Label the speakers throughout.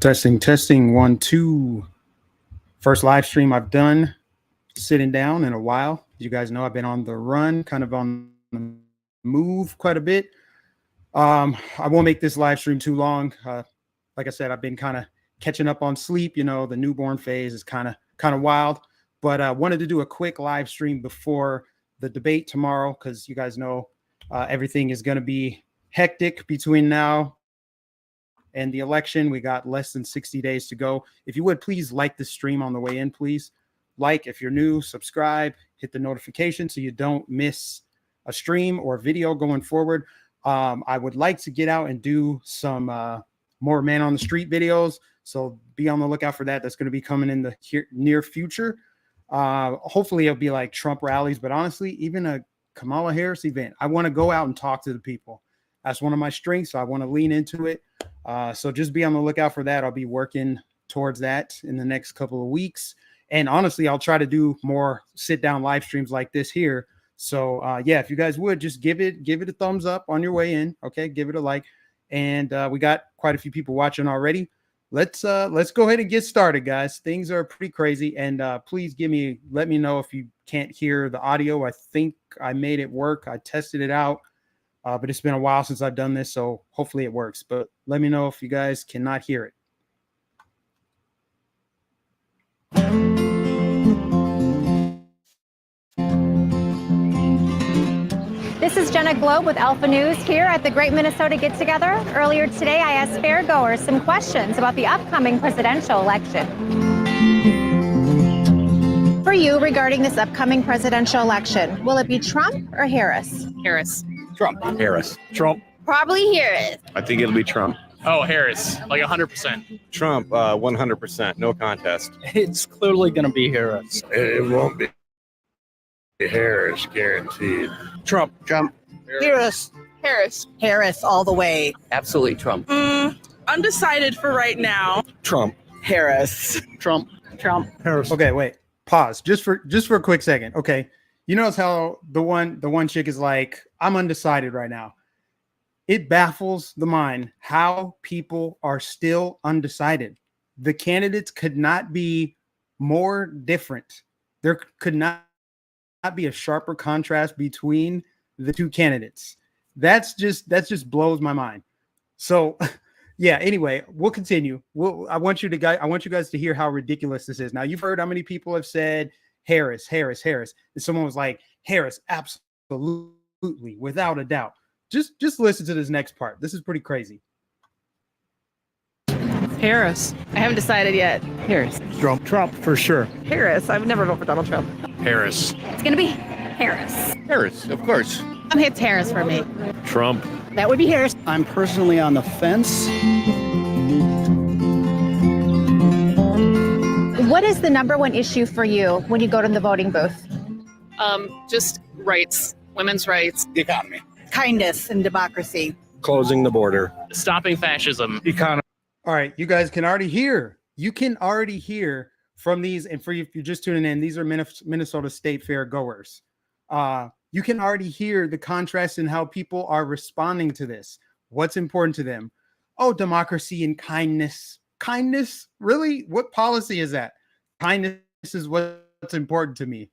Speaker 1: Testing, 1, 2. First live stream I've done sitting down in a while. You guys know I've been on the run, kind of on the move quite a bit. I won't make this live stream too long. Like I said, I've been kind of catching up on sleep. You know, the newborn phase is kind of wild. But I wanted to do a quick live stream before the debate tomorrow because you guys know everything is going to be hectic between now and the election. We got less than 60 days to go. If you would, please like the stream on the way in, please. Like if you're new, subscribe, hit the notification so you don't miss a stream or video going forward. I would like to get out and do some more man on the street videos. So be on the lookout for that. That's going to be coming in the near future. Hopefully it'll be like Trump rallies, but honestly, even a Kamala Harris event, I want to go out and talk to the people. That's one of my strengths. So I want to lean into it. So just be on the lookout for that. I'll be working towards that in the next couple of weeks. And honestly, I'll try to do more sit down live streams like this here. So yeah, if you guys would just give it a thumbs up on your way in. Okay. Give it a like. And we got quite a few people watching already. Let's go ahead and get started, guys. Things are pretty crazy. And please let me know if you can't hear the audio. I think I made it work. I tested it out. But it's been a while since I've done this, so hopefully it works. But let me know if you guys cannot hear it.
Speaker 2: This is Jenna Globe with Alpha News here at the Great Minnesota Get Together. Earlier today, I asked fairgoers some questions about the upcoming presidential election. For you, regarding this upcoming presidential election, will it be Trump or Harris?
Speaker 3: Harris.
Speaker 4: Trump. Harris. Trump.
Speaker 3: Probably Harris.
Speaker 4: I think it'll be Trump.
Speaker 5: Oh, Harris, like 100%.
Speaker 4: Trump, 100%, no contest.
Speaker 6: It's clearly going to be Harris.
Speaker 7: It won't be Harris, guaranteed.
Speaker 6: Trump.
Speaker 3: Harris. Harris.
Speaker 8: Harris all the way.
Speaker 9: Absolutely Trump.
Speaker 3: Undecided for right now.
Speaker 6: Trump.
Speaker 8: Harris.
Speaker 6: Trump.
Speaker 1: Harris. Okay, wait. Pause. Just for a quick second. Okay. You notice how the one chick is like, I'm undecided right now. It baffles the mind how people are still undecided. The candidates could not be more different. There could not be a sharper contrast between the two candidates. That just blows my mind. So yeah, anyway, we'll continue. I want you guys to hear how ridiculous this is. Now, you've heard how many people have said Harris. And someone was like, Harris, absolutely, without a doubt. Just listen to this next part. This is pretty crazy.
Speaker 3: Harris. I haven't decided yet. Harris.
Speaker 6: Trump for sure.
Speaker 3: Harris. I would never vote for Donald Trump.
Speaker 5: Harris.
Speaker 2: It's going to be Harris.
Speaker 4: Harris, of course.
Speaker 3: It's Harris for me.
Speaker 5: Trump.
Speaker 8: That would be Harris.
Speaker 6: I'm personally on the fence.
Speaker 2: What is the number one issue for you when you go to the voting booth?
Speaker 3: Just rights, women's rights.
Speaker 4: The economy.
Speaker 8: Kindness and democracy.
Speaker 4: Closing the border.
Speaker 5: Stopping fascism.
Speaker 4: Economy.
Speaker 1: All right, you guys can already hear. You can already hear from these, and for you, if you're just tuning in, these are Minnesota State Fair goers. You can already hear the contrast in how people are responding to this. What's important to them? Oh, democracy and kindness. Kindness? Really? What policy is that? Kindness is what's important to me.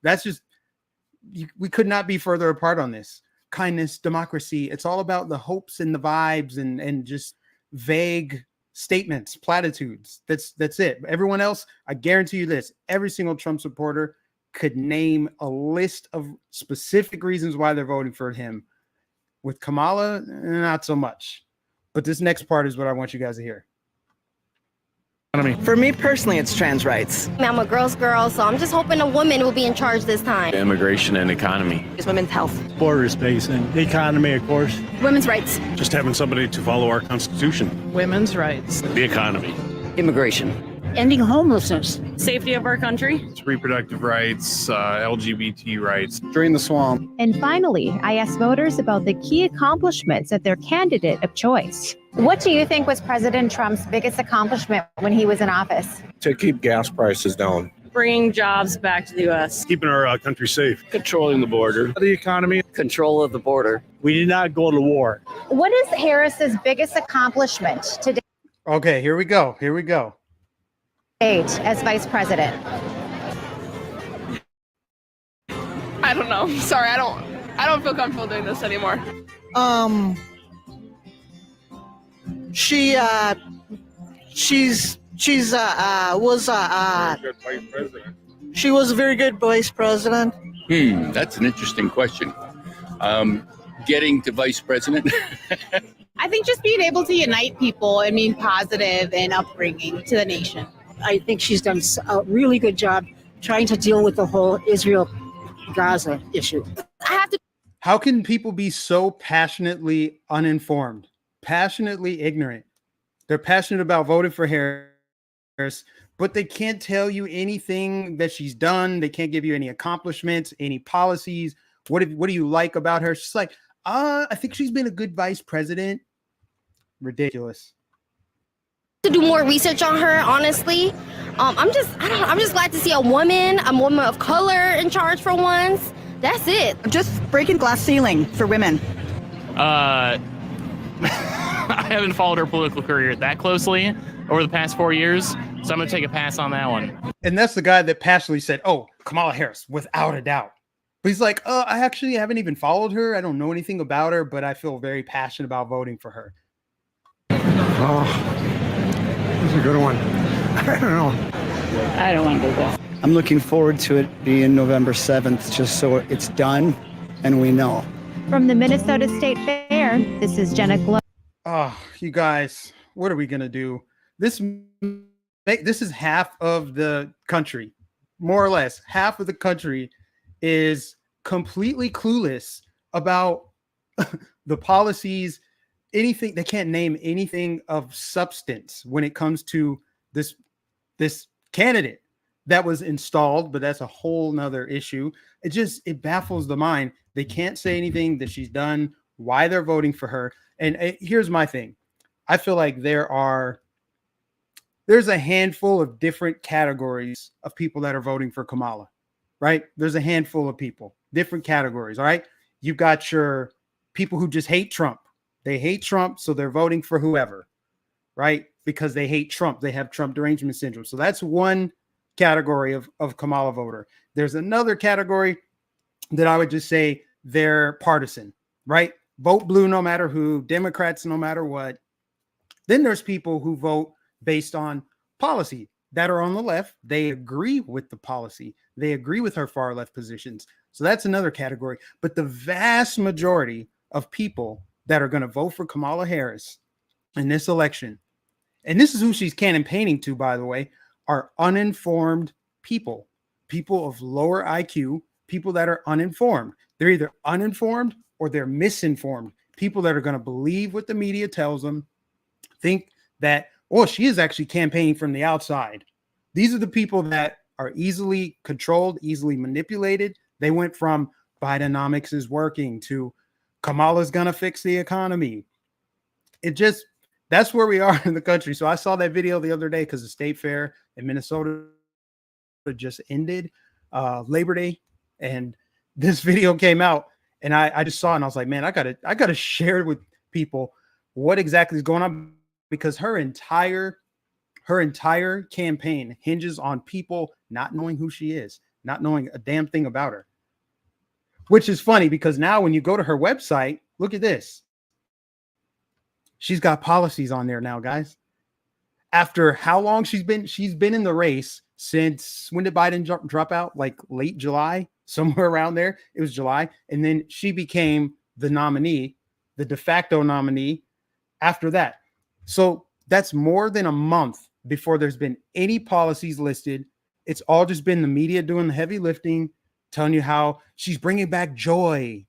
Speaker 1: That's just, we could not be further apart on this. Kindness, democracy. It's all about the hopes and the vibes and just vague statements, platitudes. That's it. Everyone else, I guarantee you this, every single Trump supporter could name a list of specific reasons why they're voting for him. With Kamala, not so much. But this next part is what I want you guys to hear.
Speaker 8: For me personally, it's trans rights.
Speaker 10: I'm a girl's girl, so I'm just hoping a woman will be in charge this time.
Speaker 9: Immigration and economy.
Speaker 10: It's women's health.
Speaker 6: Border space and the economy, of course.
Speaker 10: Women's rights.
Speaker 7: Just having somebody to follow our Constitution.
Speaker 3: Women's rights.
Speaker 5: The economy.
Speaker 9: Immigration.
Speaker 8: Ending homelessness.
Speaker 3: Safety of our country.
Speaker 7: It's reproductive rights, LGBT rights.
Speaker 6: Drain the swamp.
Speaker 2: And finally, I asked voters about the key accomplishments of their candidate of choice. What do you think was President Trump's biggest accomplishment when he was in office?
Speaker 4: To keep gas prices down.
Speaker 3: Bringing jobs back to the U.S.
Speaker 7: Keeping our country safe.
Speaker 9: Controlling the border.
Speaker 4: The economy.
Speaker 9: Control of the border.
Speaker 6: We did not go to war.
Speaker 2: What is Harris's biggest accomplishment today?
Speaker 1: Okay, here we go. Here we go.
Speaker 2: As vice president?
Speaker 3: I don't know. Sorry, I don't feel comfortable doing this anymore.
Speaker 8: She she was a very good vice president.
Speaker 9: That's an interesting question. Getting to vice president.
Speaker 3: I think just being able to unite people and being positive and upbringing to the nation.
Speaker 8: I think she's done a really good job trying to deal with the whole Israel-Gaza issue.
Speaker 3: I have to.
Speaker 1: How can people be so passionately uninformed, passionately ignorant? They're passionate about voting for Harris, but they can't tell you anything that she's done. They can't give you any accomplishments, any policies. What do you like about her? She's like, I think she's been a good vice president. Ridiculous.
Speaker 10: To do more research on her, honestly. I'm just glad to see a woman of color in charge for once. That's it.
Speaker 8: Just breaking glass ceiling for women.
Speaker 5: I haven't followed her political career that closely over the past 4 years, so I'm going to take a pass on that one.
Speaker 1: And that's the guy that passionately said, oh, Kamala Harris, without a doubt. But he's like, I actually haven't even followed her. I don't know anything about her, but I feel very passionate about voting for her.
Speaker 6: Oh, that's a good one. I don't know.
Speaker 8: I don't want to do that.
Speaker 6: I'm looking forward to it being November 7th, just so it's done and we know.
Speaker 2: From the Minnesota State Fair, this is Jenna Glow.
Speaker 1: Oh, you guys, what are we going to do? This is half of the country, more or less. Half of the country is completely clueless about the policies, anything. They can't name anything of substance when it comes to this candidate that was installed, but that's a whole nother issue. It baffles the mind. They can't say anything that she's done, why they're voting for her. And here's my thing. I feel like there's a handful of different categories of people that are voting for Kamala, right? There's a handful of people, different categories. All right. You've got your people who just hate Trump. They hate Trump, so they're voting for whoever, right? Because they hate Trump. They have Trump derangement syndrome. So that's one category of Kamala voter. There's another category that I would just say they're partisan, right? Vote blue no matter who, Democrats no matter what. Then there's people who vote based on policy that are on the left. They agree with the policy. They agree with her far left positions. So that's another category. But the vast majority of people that are going to vote for Kamala Harris in this election, and this is who she's campaigning to, by the way, are uninformed people of lower IQ, people that are uninformed. They're either uninformed or they're misinformed. People that are going to believe what the media tells them, think that, oh, she is actually campaigning from the outside. These are the people that are easily controlled, easily manipulated. They went from Bidenomics is working to Kamala's going to fix the economy. That's where we are in the country. So I saw that video the other day because the state fair in Minnesota just ended, Labor Day, and this video came out, and I just saw it, and I was like, man, I gotta share it with people what exactly is going on, because her entire campaign hinges on people not knowing who she is, not knowing a damn thing about her. Which is funny because now when you go to her website, look at this. She's got policies on there now, guys. After how long she's been in the race since, when did Biden drop out? Like late July, somewhere around there. It was July. And then she became the nominee, the de facto nominee after that. So that's more than a month before there's been any policies listed. It's all just been the media doing the heavy lifting, telling you how she's bringing back joy,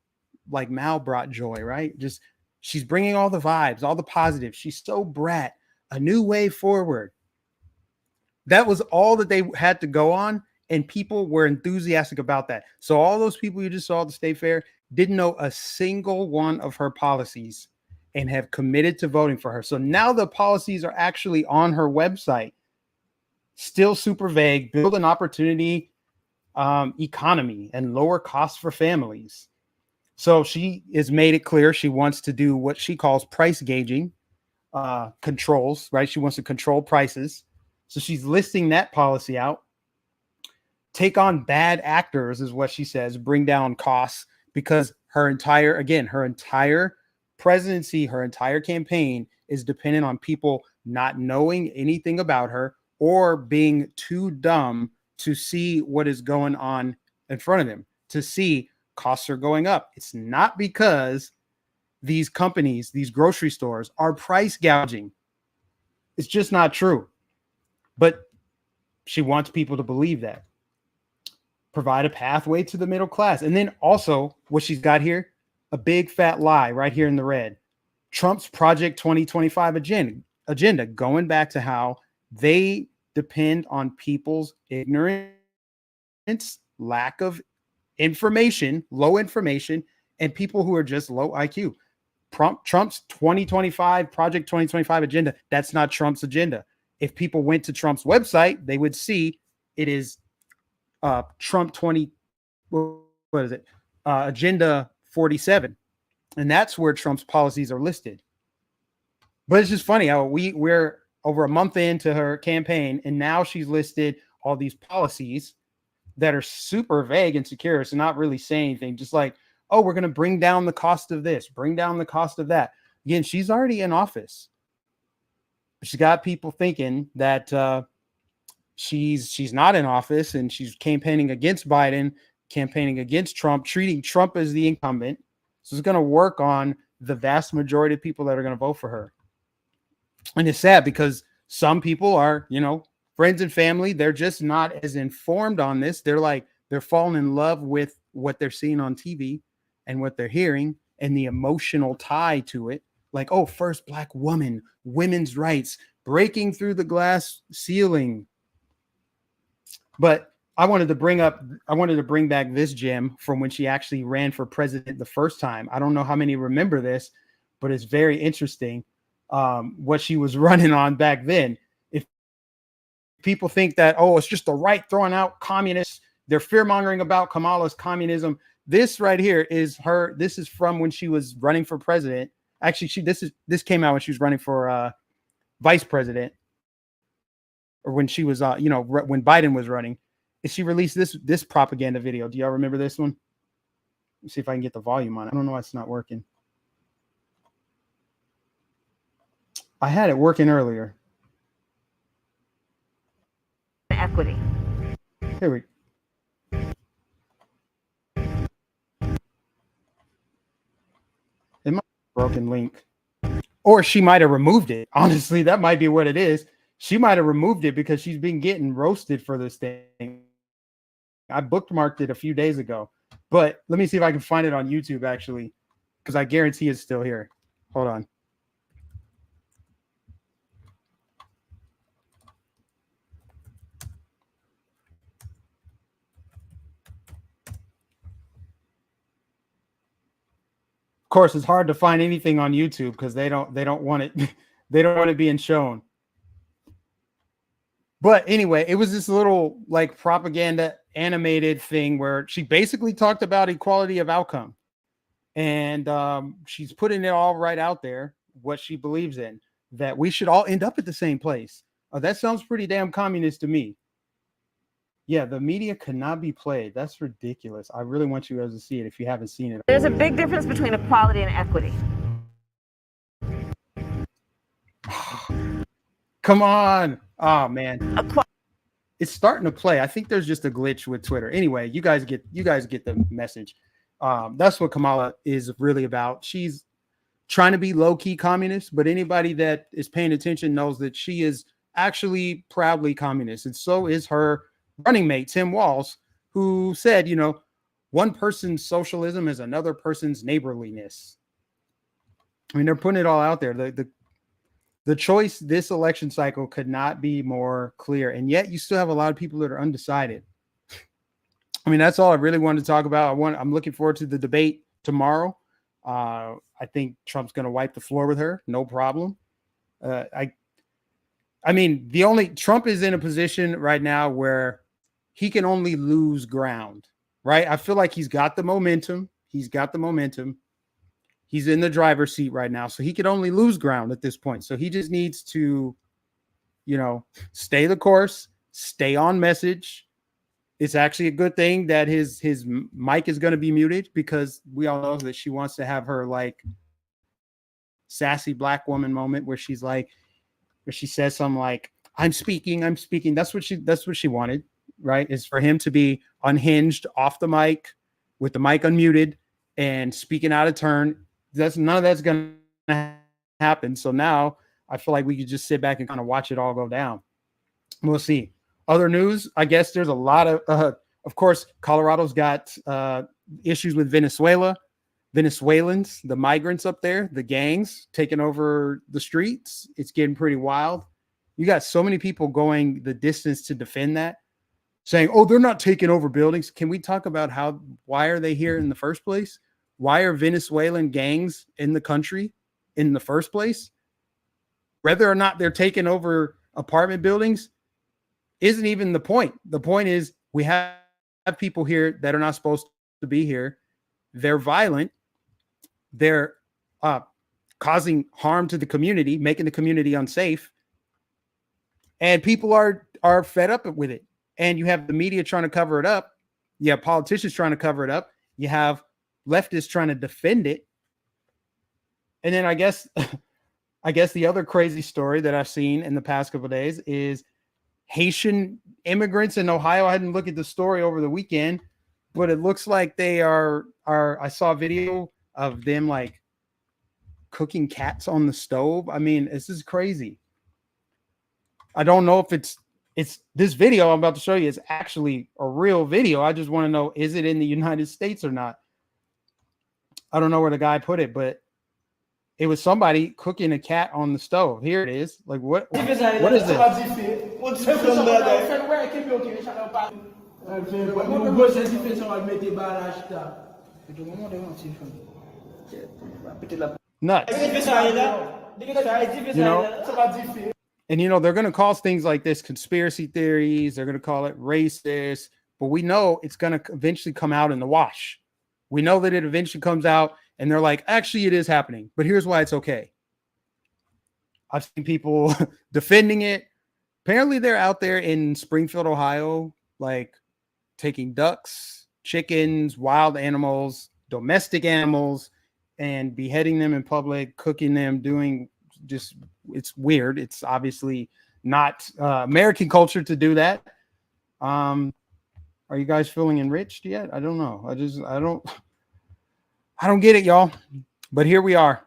Speaker 1: like Mal brought joy, right? Just she's bringing all the vibes, all the positives. She's so brat, a new way forward. That was all that they had to go on, and people were enthusiastic about that. So all those people you just saw at the state fair didn't know a single one of her policies and have committed to voting for her. So now the policies are actually on her website, still super vague, build an opportunity economy and lower costs for families. So she has made it clear she wants to do what she calls price gauging controls, right? She wants to control prices. So she's listing that policy out. Take on bad actors is what she says, bring down costs, because her entire presidency, her entire campaign is dependent on people not knowing anything about her or being too dumb to see what is going on in front of them, to see costs are going up. It's not because these companies, these grocery stores are price gouging. It's just not true. But she wants people to believe that. Provide a pathway to the middle class. And then also what she's got here, a big fat lie right here in the red. Trump's Project 2025 agenda, going back to how they depend on people's ignorance, lack of information, low information, and people who are just low IQ. Trump's 2025 Project 2025 agenda, that's not Trump's agenda. If people went to Trump's website, they would see it is Trump 20, what is it? Agenda 47. And that's where Trump's policies are listed. But it's just funny how we're over a month into her campaign, and now she's listed all these policies that are super vague and secure. So not really saying anything, just like, oh, we're going to bring down the cost of this, bring down the cost of that. Again, she's already in office. She's got people thinking that she's not in office, and she's campaigning against Biden, campaigning against Trump, treating Trump as the incumbent. So it's going to work on the vast majority of people that are going to vote for her. And it's sad because some people are, friends and family, they're just not as informed on this. They're falling in love with what they're seeing on TV and what they're hearing and the emotional tie to it. Like, oh, first Black woman, women's rights, breaking through the glass ceiling. But I wanted to bring back this gem from when she actually ran for president the first time. I don't know how many remember this, but it's very interesting what she was running on back then. If people think that, oh, it's just the right throwing out communists, they're fear-mongering about Kamala's communism. This right here is her. This is from when she was running for president. Actually, this came out when she was running for vice president, or when she was, when Biden was running. And she released this propaganda video. Do y'all remember this one? Let's see if I can get the volume on it. I don't know why it's not working. I had it working earlier.
Speaker 11: Equity.
Speaker 1: Here we go. It might be a broken link. Or she might have removed it. Honestly, that might be what it is. She might have removed it because she's been getting roasted for this thing. I bookmarked it a few days ago. But let me see if I can find it on YouTube, actually, because I guarantee it's still here. Hold on. Of course, it's hard to find anything on YouTube because they don't want it they don't want it being shown. But anyway, it was this little like propaganda animated thing where she basically talked about equality of outcome, and she's putting it all right out there what she believes in, that we should all end up at the same place. That sounds pretty damn communist to me. Yeah, the media cannot be played. That's ridiculous. I really want you guys to see it if you haven't seen it.
Speaker 11: There's a big difference between equality and equity.
Speaker 1: Come on. Oh man. It's starting to play. I think there's just a glitch with Twitter. Anyway, you guys get the message. That's what Kamala is really about. She's trying to be low-key communist, but anybody that is paying attention knows that she is actually proudly communist. And so is her running mate, Tim Walz, who said, one person's socialism is another person's neighborliness. I mean, they're putting it all out there. The choice this election cycle could not be more clear. And yet you still have a lot of people that are undecided. I mean, that's all I really wanted to talk about. I'm looking forward to the debate tomorrow. I think Trump's going to wipe the floor with her. No problem. I mean, Trump is in a position right now where he can only lose ground, right? I feel like he's got the momentum. He's in the driver's seat right now, so he could only lose ground at this point. So he just needs to, stay the course, stay on message. It's actually a good thing that his mic is going to be muted, because we all know that she wants to have her like sassy black woman moment where she says something like, I'm speaking. That's what she wanted, right? Is for him to be unhinged off the mic with the mic unmuted and speaking out of turn. None of that's going to happen. So now I feel like we could just sit back and kind of watch it all go down. We'll see. Other news, I guess there's a lot of course, Colorado's got issues with Venezuelans, the migrants up there, the gangs taking over the streets. It's getting pretty wild. You got so many people going the distance to defend that, saying, oh, they're not taking over buildings. Can we talk about why are they here in the first place? Why are Venezuelan gangs in the country in the first place? Whether or not they're taking over apartment buildings isn't even the point. The point is we have people here that are not supposed to be here. They're violent. They're causing harm to the community, making the community unsafe. And people are fed up with it. And you have the media trying to cover it up. You have politicians trying to cover it up. You have leftists trying to defend it. And then I guess the other crazy story that I've seen in the past couple of days is Haitian immigrants in Ohio. I hadn't looked at the story over the weekend, but it looks like they are I saw a video of them like cooking cats on the stove. I mean, this is crazy. I don't know if it's this video I'm about to show you is actually a real video. I just want to know, is it in the United States or not? I don't know where the guy put it, but it was somebody cooking a cat on the stove. Here it is. Like what is this? Nuts. And they're going to call things like this conspiracy theories. They're going to call it racist, but we know it's going to eventually come out in the wash. We know that it eventually comes out and they're like, actually, it is happening, but here's why it's okay. I've seen people defending it. Apparently they're out there in Springfield, Ohio, like taking ducks, chickens, wild animals, domestic animals, and beheading them in public, cooking them, doing just, it's weird. It's obviously not American culture to do that. Are you guys feeling enriched yet? I don't know. I don't get it, y'all. But here we are.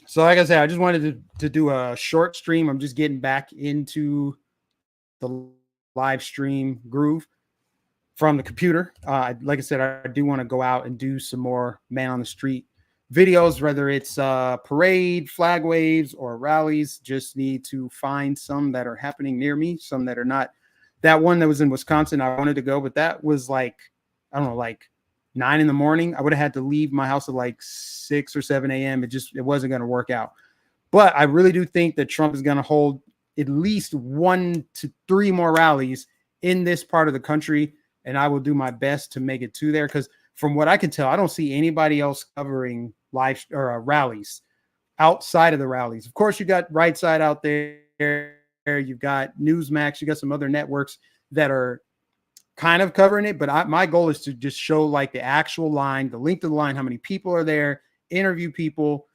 Speaker 1: So like I said, I just wanted to do a short stream. I'm just getting back into the live stream groove from the computer. Like I said, I do want to go out and do some more man on the street videos, whether it's parade, flag waves, or rallies. Just need to find some that are happening near me, some that are not. That one that was in Wisconsin, I wanted to go, but that was like, I don't know, like 9 in the morning. I would have had to leave my house at like 6 or 7 a.m. It wasn't going to work out. But I really do think that Trump is going to hold at least 1 to 3 more rallies in this part of the country, and I will do my best to make it to there, because from what I can tell, I don't see anybody else covering live or rallies outside of the rallies. Of course, you got Right Side out there. You've got Newsmax. You got some other networks that are kind of covering it. But my goal is to just show like the actual line, the length of the line, how many people are there, interview people,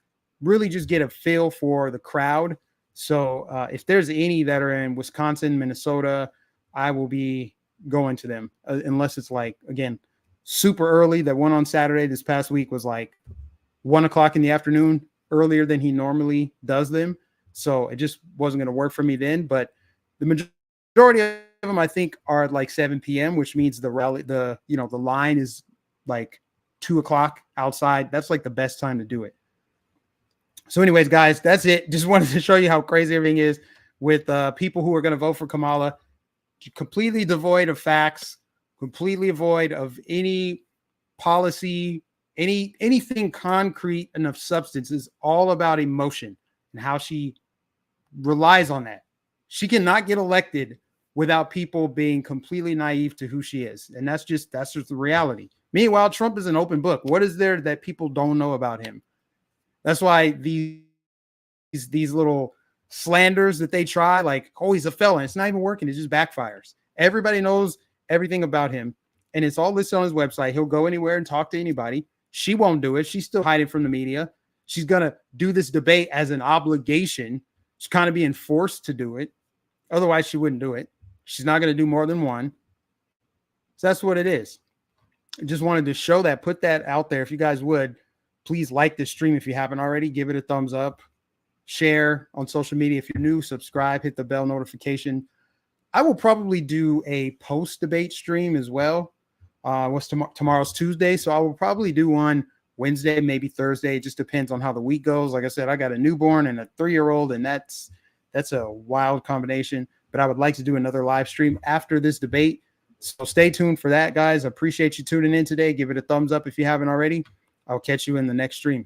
Speaker 1: really just get a feel for the crowd. So if there's any that are in Wisconsin, Minnesota, I will be going to them unless it's like, again, super early. That one on Saturday this past week was like 1 o'clock in the afternoon, earlier than he normally does them. So it just wasn't going to work for me then. But the majority of them, I think, are at like 7 p.m., which means the rally, the line is like 2 o'clock outside. That's like the best time to do it. So anyways, guys, that's it. Just wanted to show you how crazy everything is with people who are going to vote for Kamala. Completely devoid of facts, completely void of any policy, anything concrete and of substance. Is all about emotion and how she relies on that. She cannot get elected without people being completely naive to who she is. And that's just the reality. Meanwhile, Trump is an open book. What is there that people don't know about him? That's why these little slanders that they try, like, oh, he's a felon. It's not even working. It just backfires. Everybody knows everything about him, and it's all listed on his website. He'll go anywhere and talk to anybody. She won't do it. She's still hiding from the media. She's going to do this debate as an obligation. She's kind of being forced to do it. Otherwise, she wouldn't do it. She's not going to do more than one. So that's what it is. I just wanted to show that, put that out there. If you guys would, please like this stream if you haven't already. Give it a thumbs up. Share on social media. If you're new, subscribe, hit the bell notification. I will probably do a post-debate stream as well. Tomorrow's Tuesday, so I will probably do one Wednesday, maybe Thursday. It just depends on how the week goes. Like I said, I got a newborn and a 3-year-old, and that's a wild combination. But I would like to do another live stream after this debate. So stay tuned for that, guys. I appreciate you tuning in today. Give it a thumbs up if you haven't already. I'll catch you in the next stream.